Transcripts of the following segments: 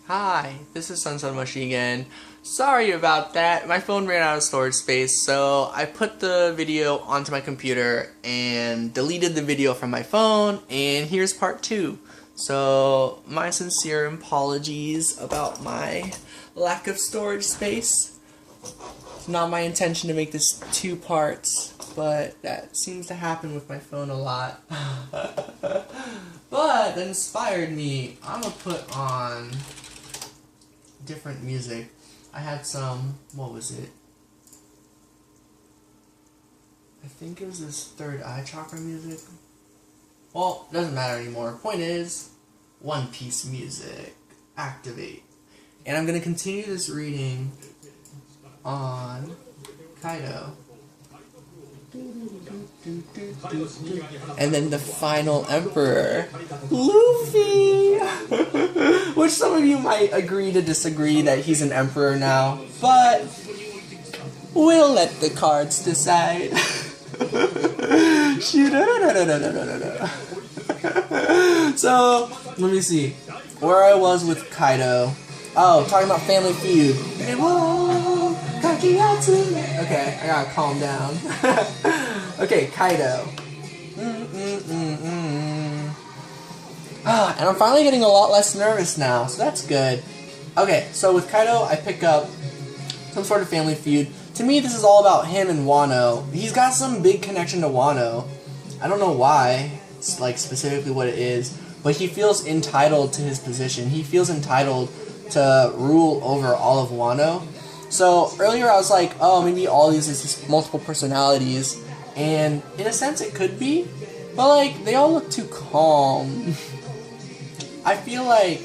Hi, this is Sunmushy again. Sorry about that, my phone ran out of storage space, so I put the video onto my computer and deleted the video from my phone, and here's part 2. So, my sincere apologies about my lack of storage space. It's not my intention to make this 2 parts, but that seems to happen with my phone a lot. But that inspired me. I'm gonna put on different music. I had some, what was it? I think it was this third eye chakra music. Well, it doesn't matter anymore. Point is, One Piece music. Activate. And I'm going to continue this reading on Kaidou. And then the final emperor, Luffy! Which some of you might agree to disagree that he's an emperor now, but we'll let the cards decide. So, let me see. Where I was with Kaidou. Oh, talking about Family Feud. Okay, I gotta calm down. Okay, Kaidou. And I'm finally getting a lot less nervous now, so that's good. Okay, so with Kaidou, I pick up some sort of family feud. To me, this is all about him and Wano. He's got some big connection to Wano. I don't know why, it's like specifically what it is, but he feels entitled to his position. He feels entitled to rule over all of Wano. So earlier I was like, oh, maybe all these is just multiple personalities, and in a sense it could be, but like they all look too calm. I feel like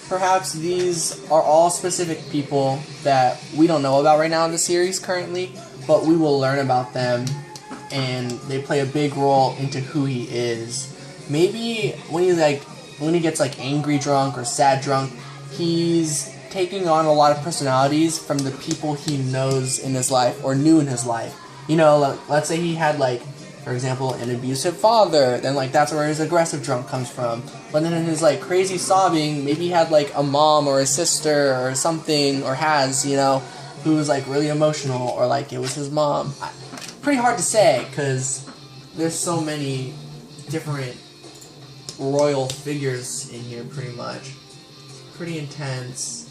perhaps these are all specific people that we don't know about right now in the series currently, but we will learn about them, and they play a big role into who he is. Maybe when he gets like angry drunk or sad drunk, he's taking on a lot of personalities from the people he knows in his life or knew in his life. You know, like, let's say he had like, for example, an abusive father, then like that's where his aggressive drunk comes from. But then in his like crazy sobbing, maybe he had like a mom or a sister or something, or has, you know, who was like really emotional, or like it was his mom. Pretty hard to say, because there's so many different royal figures in here pretty much. Pretty intense.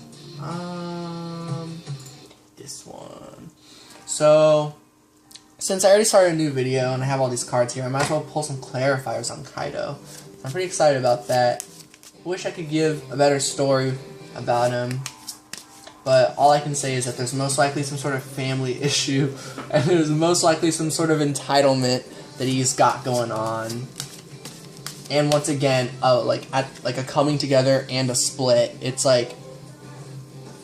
This one. So, since I already started a new video and I have all these cards here, I might as well pull some clarifiers on Kaidou. I'm pretty excited about that. Wish I could give a better story about him, but all I can say is that there's most likely some sort of family issue, and there's most likely some sort of entitlement that he's got going on. And once again, like a coming together and a split. It's like,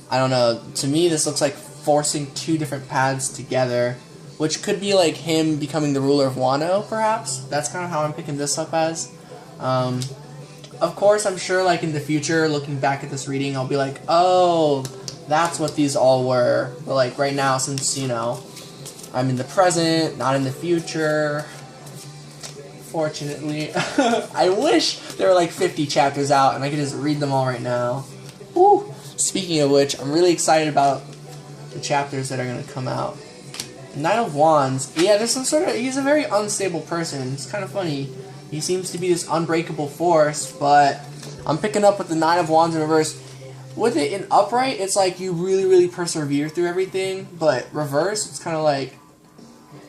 I don't know, to me this looks like forcing 2 different paths together, which could be like him becoming the ruler of Wano, perhaps. That's kind of how I'm picking this up as. Of course, I'm sure like in the future, looking back at this reading, I'll be like, oh, that's what these all were. But like right now, since, you know, I'm in the present, not in the future, fortunately. I wish there were like 50 chapters out and I could just read them all right now. Woo! Speaking of which, I'm really excited about the chapters that are going to come out. Knight of Wands. Yeah, there's some sort of... He's a very unstable person. It's kind of funny. He seems to be this unbreakable force, but I'm picking up with the Knight of Wands in reverse. With it in upright, it's like you really, really persevere through everything, but reverse, it's kind of like,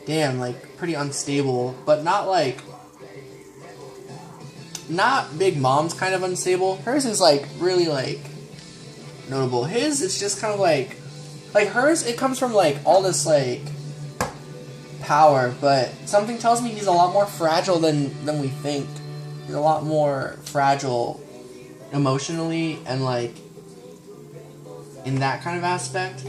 damn, like, pretty unstable, but not like... Not Big Mom's kind of unstable. Hers is like, really like... notable. His, it's just kind of like hers, it comes from like all this like power, but something tells me he's a lot more fragile than we think. He's a lot more fragile emotionally and like in that kind of aspect.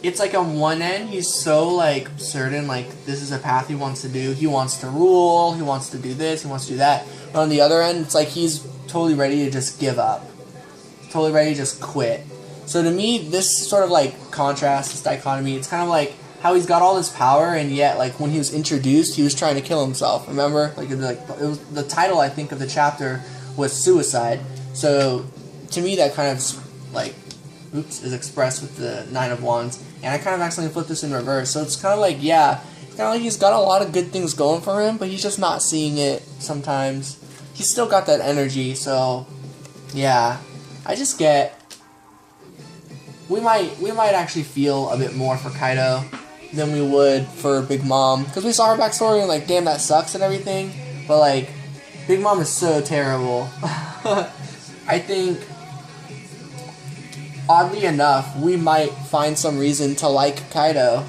It's like on one end he's so like certain, like this is a path he wants to do. He wants to rule, he wants to do this, he wants to do that. But on the other end, it's like he's totally ready to just give up. Totally ready to just quit. So to me, this sort of like contrast, this dichotomy, it's kind of like how he's got all this power, and yet like when he was introduced, he was trying to kill himself. Remember, like it was the title I think of the chapter was suicide. So to me that kind of like, oops, is expressed with the Nine of Wands. And I kind of accidentally flipped this in reverse. So it's kind of like, yeah, it's kind of like he's got a lot of good things going for him, but he's just not seeing it sometimes. He's still got that energy, so yeah. I just get, we might actually feel a bit more for Kaidou than we would for Big Mom, because we saw her backstory and like, damn, that sucks and everything. But like, Big Mom is so terrible. I think, oddly enough, we might find some reason to like Kaidou.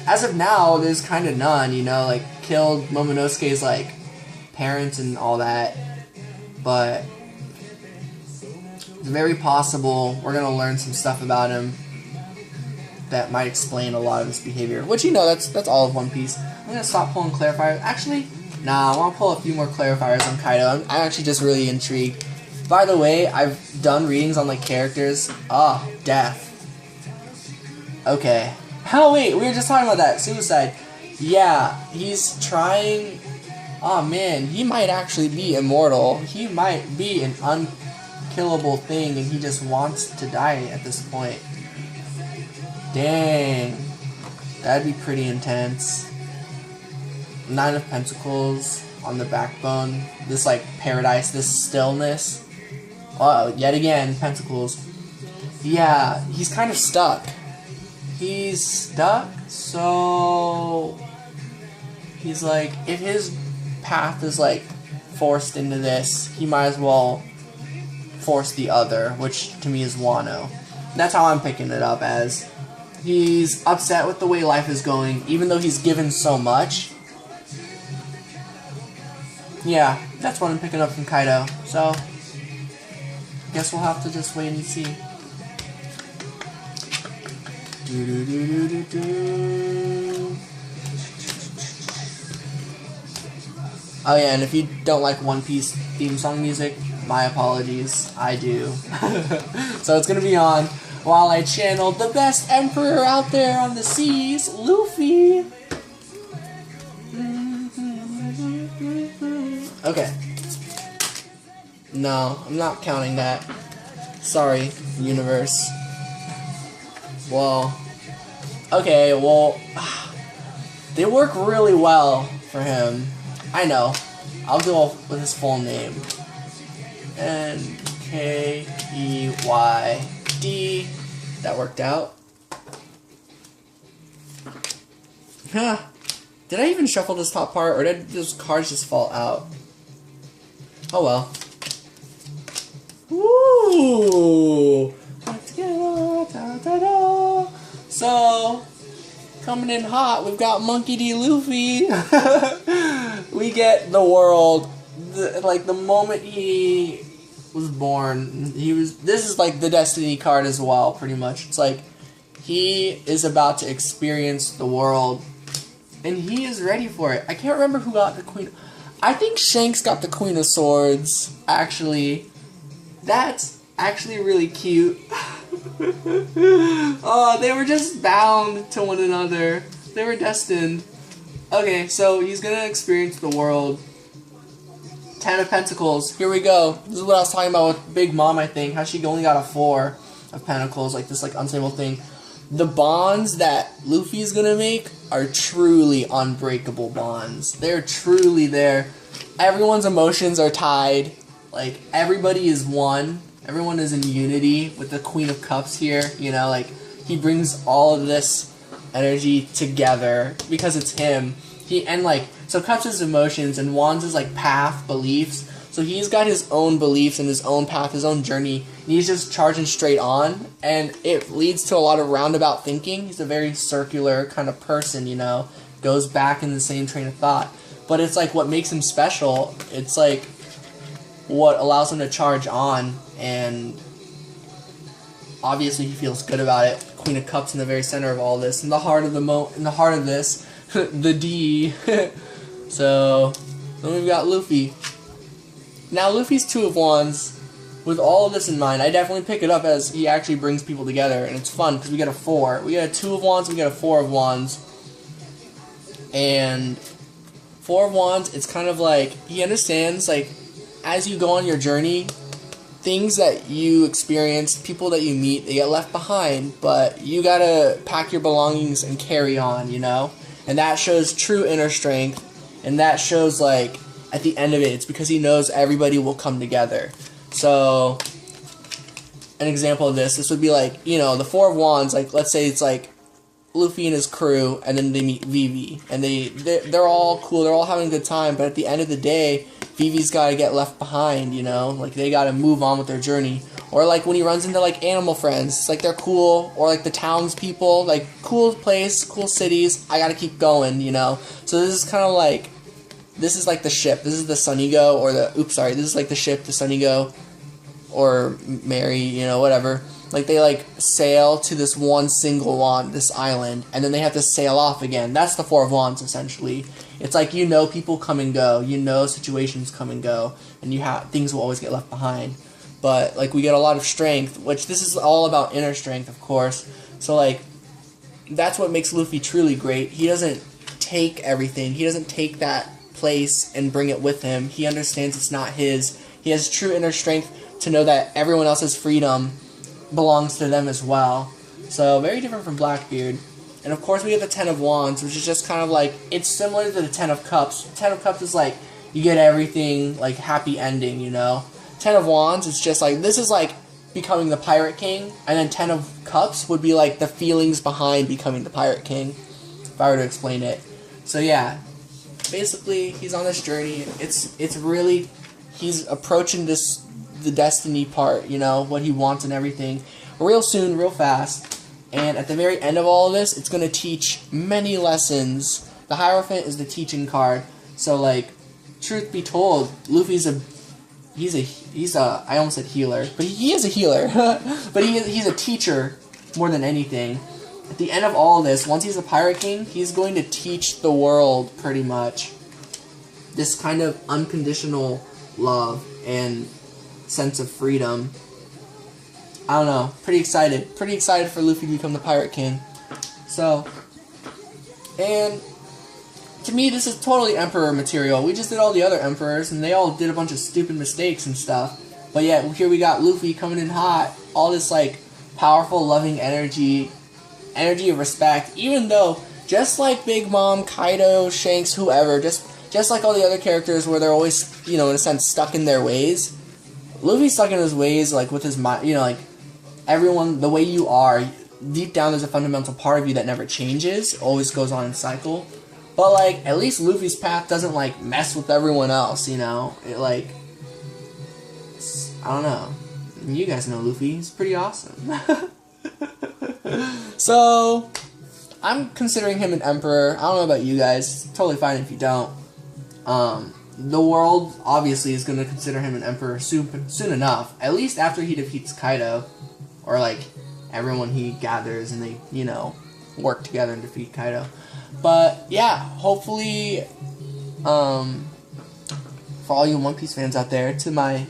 As of now, there's kind of none, you know, like, killed Momonosuke's, like, parents and all that. But it's very possible we're going to learn some stuff about him that might explain a lot of his behavior. Which, you know, that's all of One Piece. I'm going to stop pulling clarifiers. Actually, nah, I want to pull a few more clarifiers on Kaidou. I'm actually just really intrigued. By the way, I've done readings on, like, characters. Ah, death. Okay. Oh, wait, we were just talking about that. Suicide. Yeah, he's trying... Oh, man, he might actually be immortal. He might be an unkillable thing, and he just wants to die at this point. Dang. That'd be pretty intense. Nine of Pentacles on the backbone. This, like, paradise, this stillness. Oh, yet again, Pentacles. Yeah, he's kind of stuck. He's stuck, so... He's like, if his path is, like, forced into this, he might as well force the other, which to me is Wano. That's how I'm picking it up as. He's upset with the way life is going, even though he's given so much. Yeah, that's what I'm picking up from Kaidou. So, guess we'll have to just wait and see. Oh yeah, and if you don't like One Piece theme song music, my apologies, I do. So it's gonna be on while I channel the best emperor out there on the seas, Luffy. Okay. No, I'm not counting that. Sorry, universe. Well, okay, well, they work really well for him. I know. I'll go with his full name. Nkeyd. That worked out. Huh. Did I even shuffle this top part, or did those cards just fall out? Oh well. Woo! Let's get it. Da, da, da. So, coming in hot, we've got Monkey D. Luffy. We get the world. Like, the moment he was born, this is like the Destiny card as well, pretty much. It's like, he is about to experience the world, and he is ready for it. I can't remember who got the Queen. I think Shanks got the Queen of Swords, actually. That's actually really cute. Oh, they were just bound to one another. They were destined. Okay, so he's gonna experience the world. Ten of Pentacles. Here we go. This is what I was talking about with Big Mom, I think. How she only got a 4 of Pentacles, like this like unstable thing. The bonds that Luffy's gonna make are truly unbreakable bonds. They're truly there. Everyone's emotions are tied. Like, everybody is one. Everyone is in unity with the Queen of Cups here. You know, like, he brings all of this energy together because it's him. So Cups is emotions, and Wands is like path, beliefs. So he's got his own beliefs and his own path, his own journey, and he's just charging straight on, and it leads to a lot of roundabout thinking. He's a very circular kind of person, you know, goes back in the same train of thought. But it's like what makes him special. It's like what allows him to charge on, and obviously he feels good about it. Queen of Cups in the very center of all this, in the heart of this, the D. So then we've got Luffy. Now Luffy's Two of Wands. With all of this in mind, I definitely pick it up as he actually brings people together, and it's fun because we get a 4. We get a 2 of Wands, we get a 4 of Wands. And 4 of Wands, it's kind of like, he understands, like, as you go on your journey, things that you experience, people that you meet, they get left behind, but you gotta pack your belongings and carry on, you know? And that shows true inner strength, and that shows, like, at the end of it, it's because he knows everybody will come together. So, an example of this would be like, you know, the Four of Wands, like, let's say it's like Luffy and his crew, and then they meet Vivi, and they're all cool, they're all having a good time, but at the end of the day, Vivi's gotta get left behind, you know, like, they gotta move on with their journey. Or like when he runs into like animal friends, it's like they're cool, or like the townspeople, like, cool place, cool cities, I gotta keep going, you know. So this is kind of like, this is like the ship, this is the Sunigo, or the, this is like the ship, the Sunigo, or Mary, you know, whatever. Like, they, like, sail to this one single wand, this island, and then they have to sail off again. That's the Four of Wands, essentially. It's like, you know, people come and go. You know situations come and go. And things will always get left behind. But, like, we get a lot of strength, which this is all about inner strength, of course. So, like, that's what makes Luffy truly great. He doesn't take everything. He doesn't take that place and bring it with him. He understands it's not his. He has true inner strength to know that everyone else's freedom belongs to them as well. So, very different from Blackbeard. And of course we get the Ten of Wands, which is just kind of like, it's similar to the Ten of Cups. Ten of Cups is like, you get everything, like, happy ending, you know? Ten of Wands, it's just like, this is like becoming the Pirate King, and then Ten of Cups would be like the feelings behind becoming the Pirate King, if I were to explain it. So yeah, basically, he's on this journey. It's really, he's approaching the destiny part, you know, what he wants and everything, real soon, real fast. And at the very end of all of this, it's going to teach many lessons. The Hierophant is the teaching card. So, like, truth be told, Luffy's he's a, I almost said healer, but he is a healer. But he's a teacher more than anything. At the end of all of this, once he's a Pirate King, he's going to teach the world, pretty much, this kind of unconditional love and sense of freedom. I don't know. Pretty excited for Luffy to become the Pirate King. So, and to me, this is totally Emperor material. We just did all the other Emperors, and they all did a bunch of stupid mistakes and stuff. But yeah, here we got Luffy coming in hot. All this, like, powerful, loving energy of respect. Even though, just like Big Mom, Kaido, Shanks, whoever, just like all the other characters where they're always, you know, in a sense, stuck in their ways, Luffy's stuck in his ways, like, with his mind, you know, like, everyone, the way you are, deep down there's a fundamental part of you that never changes, always goes on in cycle. But, like, at least Luffy's path doesn't, like, mess with everyone else, you know? It, like, I don't know. You guys know Luffy. He's pretty awesome. So, I'm considering him an Emperor. I don't know about you guys. It's totally fine if you don't. The world, obviously, is going to consider him an Emperor soon enough. At least after he defeats Kaido. Or, like, everyone he gathers and they, you know, work together and defeat Kaido. But, yeah, hopefully, for all you One Piece fans out there, to my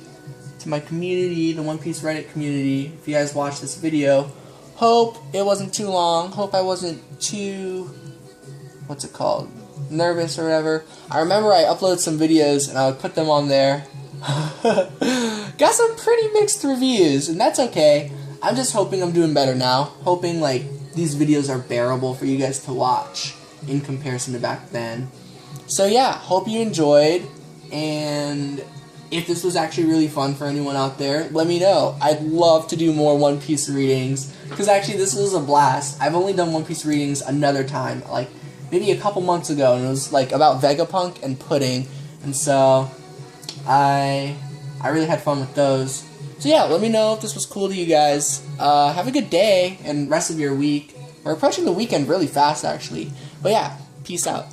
community, the One Piece Reddit community, if you guys watch this video, hope it wasn't too long, hope I wasn't too, nervous or whatever. I remember I uploaded some videos and I would put them on there. Got some pretty mixed reviews, and that's okay. I'm just hoping I'm doing better now. Hoping, like, these videos are bearable for you guys to watch in comparison to back then. So yeah, hope you enjoyed, and if this was actually really fun for anyone out there, let me know. I'd love to do more One Piece readings, because actually this was a blast. I've only done One Piece readings another time, like, maybe a couple months ago, and it was, like, about Vegapunk and Pudding, and so I really had fun with those. So yeah, let me know if this was cool to you guys. Have a good day and rest of your week. We're approaching the weekend really fast, actually. But yeah, peace out.